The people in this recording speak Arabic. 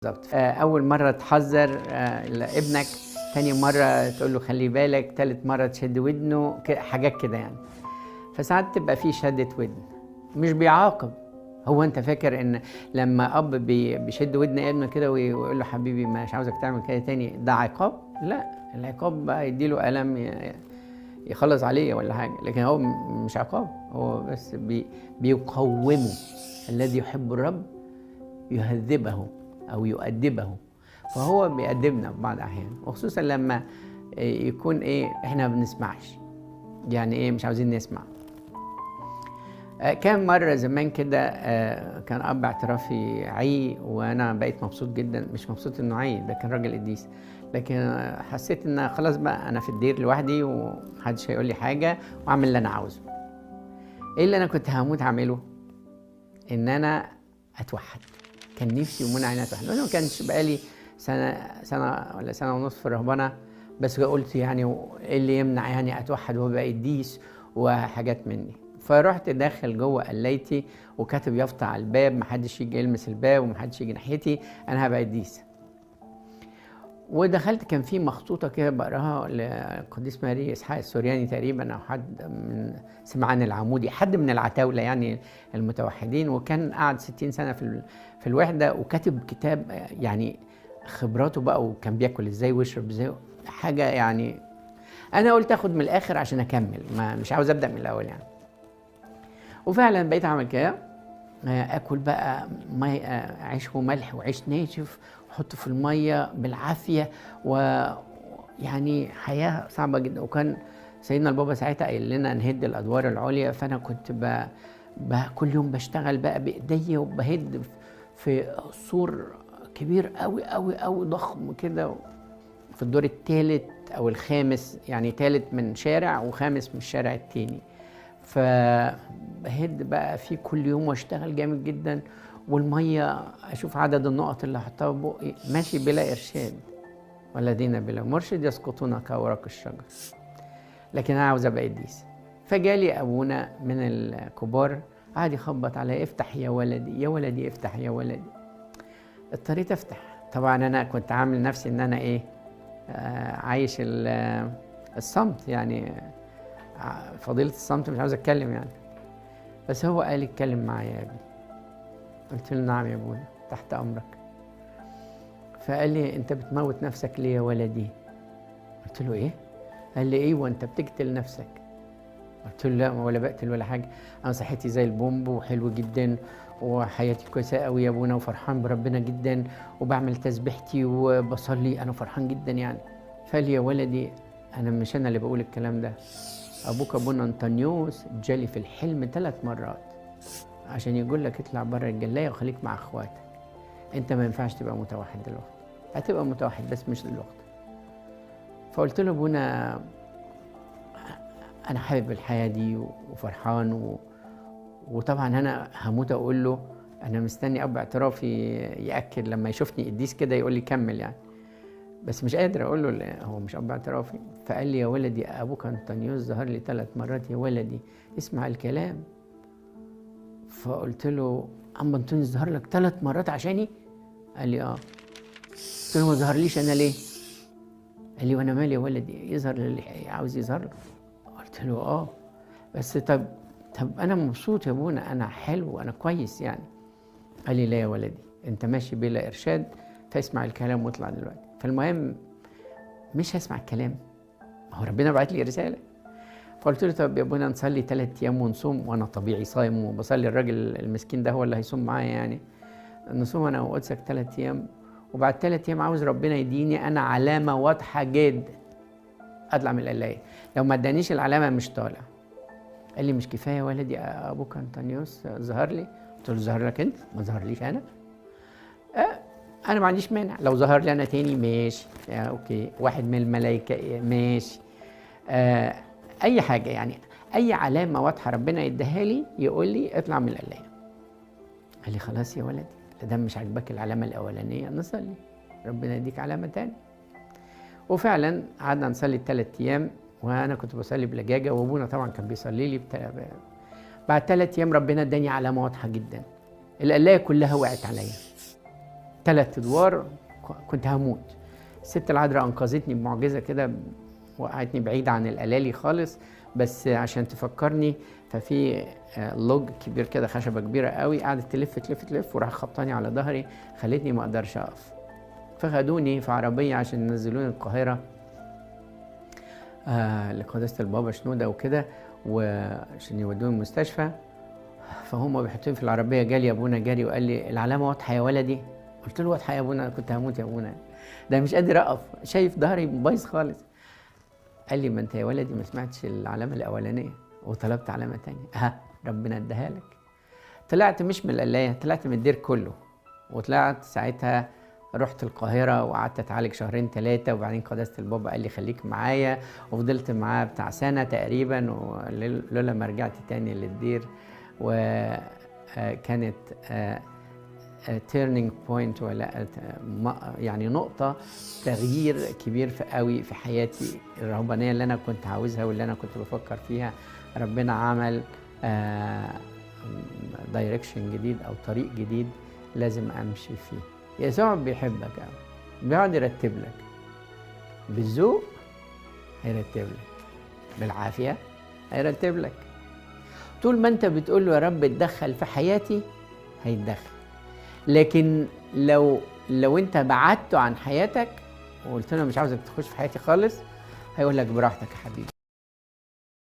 بالظبط. أول مرة تحذر لابنك، تاني مرة تقول له خلي بالك، تالت مرة تشد ودنه، حاجات كده يعني. فساعات تبقى في شدة ودن، مش بيعاقب. هو أنت فاكر إن لما أب بيشد ودن ابنه كده ويقول له حبيبي مش عاوزك تعمل كده تاني، ده عقاب؟ لا، العقاب بقى يديله قلم يخلص عليه ولا حاجة، لكن هو مش عقاب، هو بس بيقومه. الذي يحب الرب يهذبه أو يؤدبه، فهو بيأدبنا في بعض الأحيان، وخصوصا لما يكون إحنا ما بنسمعش، يعني مش عاوزين نسمع. كان مرة زمان كده كان أب اعترافي عي، وأنا بقيت مبسوط جدا. مش مبسوط إنه عي، ده كان راجل قديس، لكن حسيت إن خلاص بقى أنا في الدير لوحدي ومحدش هيقول لي حاجة، وأعمل اللي أنا عاوزه. إيه اللي أنا كنت هموت أعمله؟ إن أنا أتوحد. كان نفسي ومنى عيني أتوحد، لأنه ما كانش بقالي سنة ولا سنة ونص في الرهبنة، بس قلت يعني إيه اللي يمنع يعني أتوحد وأبقى قديس وحاجات مني. فرحت داخل جوه قلايتي وكاتب يافطة على الباب، محدش يجي يلمس الباب ومحدش يجي ناحيتي، أنا هبقى قديس. ودخلت، كان في مخطوطة كده بقراها للقديس ماري إسحاق السورياني تقريبا، أو حد من سمعان العمودي، حد من العتاولة يعني المتوحدين، وكان قعد 60 سنة في الوحدة، وكاتب كتاب يعني خبراته بقى، وكان بياكل ازاي ويشرب ازاي، حاجة يعني. أنا قلت أخد من الآخر عشان أكمل، مش عاوز أبدأ من الأول يعني. وفعلا بقيت أعمل كده، اكل بقى عيش وملح وعيش ناشف واحطه في الميه بالعافيه، ويعني حياه صعبه جدا. وكان سيدنا البابا ساعتها قايل لنا نهد الادوار العليا، فانا كنت كل يوم بشتغل بقى بايديا وبهد في سور كبير قوي قوي قوي ضخم كده، في الدور الثالث او الخامس، يعني ثالث من شارع وخامس من الشارع التاني. فبهد بقى فيه كل يوم واشتغل جامد جدا، والميه اشوف عدد النقط اللي هحطها في بقي، ماشي بلا ارشاد، والذين بلا مرشد يسقطون كأوراق الشجر. لكن انا عاوز ابقى قديس. فجالي ابونا من الكبار قعد يخبط عليا، افتح يا ولدي يا ولدي، افتح يا ولدي. اضطريت افتح. طبعا انا كنت عامل نفسي ان انا عايش الصمت، يعني فضيلة الصمت، مش عاوز اتكلم يعني. بس هو قال اتكلم معايا يا ابني. قلت له نعم يا ابونا، تحت امرك. فقال لي انت بتموت نفسك ليه يا ولدي؟ قلت له ايه؟ قال لي ايوه انت بتقتل نفسك. قلت له لا، ولا بقتل ولا حاجه، انا صحتي زي البومب وحلو جدا وحياتي كويسه قوي يا ابونا، وفرحان بربنا جدا وبعمل تسبيحتي وبصلي، انا فرحان جدا يعني. فقال لي يا ولدي، مش انا اللي بقول الكلام ده، ابوك ابونا انطونيوس جالي في الحلم 3 مرات عشان يقول لك اطلع بره الجلايه وخليك مع اخواتك. انت ما ينفعش تبقى متوحد دلوقتي، هتبقى متوحد بس مش دلوقتي. فقلت له ابونا انا حابب الحياه دي وفرحان وطبعا انا هموت اقول له، انا مستني اب اعترافي ياكد لما يشوفني قديس كده يقول لي كمل يعني، بس مش قادر اقول له هو مش اب اعترافي. فقال لي يا ولدي ابوك انطونيوس ظهر لي 3 مرات يا ولدي، اسمع الكلام. فقلت له ام انطونيوس ظهر لك 3 مرات عشاني؟ قال لي اه. قلت له ما ظهرليش انا ليه؟ قال لي وانا مالي يا ولدي، يظهر اللي عاوز يظهر له. قلت له اه، بس طب انا مبسوط يا ابونا، انا حلو، انا كويس يعني. قال لي لا يا ولدي، انت ماشي بلا ارشاد، فاسمع الكلام واطلع دلوقتي. فالمهم مش هسمع الكلام، هو ربنا بعت لي رساله. فقلت له طب يا ابونا نصلي 3 ايام ونصوم، وانا طبيعي صايم وبصلي، الراجل المسكين ده هو اللي هيصوم معايا يعني. نصوم انا وقدسك 3 ايام، وبعد 3 ايام عاوز ربنا يديني انا علامه واضحه جدا اطلع من القلايه، لو ما ادانيش العلامه مش طالع. قال لي مش كفايه يا ولدي ابوك انطونيوس ظهر لي؟ قلت له ظهر لك انت، ما ظهرليش انا. انا ما عنديش مانع لو ظهر لي انا تاني، ماشي اوكي، واحد من الملائكه ماشي، اي حاجه يعني، اي علامه واضحه ربنا يديها لي، يقول لي اطلع من القلايه. قال لي خلاص يا ولدي، دام مش عاجباك العلامه الاولانيه نصلي ربنا يديك علامه تاني. وفعلا قعدنا نصلي 3 ايام، وانا كنت بصلي بلجاجه، وابونا طبعا كان بيصلي لي بعد 3 ايام ربنا اداني علامه واضحه جدا، القلايه كلها وقعت عليا. 3 ادوار، كنت هموت. الست العذراء انقذتني بمعجزه كده، وقعتني بعيد عن الالالي خالص، بس عشان تفكرني ففي لوج كبير كده، خشبه كبيره قوي، قعدت تلف تلف تلف وراح خبطاني على ظهري، خلتني ما اقدرش اقف. فخدوني في عربيه عشان ينزلوني القاهره لقداسه البابا شنوده وكده، وعشان يودوني المستشفى. فهم بيحطوني في العربيه، جالي ابونا جاري وقال لي العلامه واضحه يا ولدي. قلت له واضحه يا ابونا، انا كنت هموت يا ابونا، ده مش قادر اقف، شايف ظهري بايظ خالص. قال لي ما انت يا ولدي ما سمعتش العلامه الاولانيه وطلبت علامه تانية، ربنا اداها لك. طلعت مش من القلايه، طلعت من الدير كله، وطلعت ساعتها رحت القاهره وقعدت اتعالج 2 3 وبعدين قداسه البابا قال لي خليك معايا، وفضلت معاه بتاع سنه تقريبا، ولولا ما رجعت تاني للدير. وكانت تيرنينج بوينت، ولا يعني نقطة تغيير كبير قوي في حياتي الرهبانية اللي أنا كنت عاوزها واللي أنا كنت بفكر فيها. ربنا عمل دايركشن جديد أو طريق جديد لازم أمشي فيه. يسوع بيحبك قوي، بيقعد يرتب لك بالذوق، هيرتب لك بالعافية، هيرتب لك. طول ما أنت بتقول له يا رب اتدخل في حياتي هيتدخل. لكن لو انت بعدته عن حياتك وقلت له مش عاوزك تخش في حياتي خالص، هيقول لك براحتك يا حبيبي.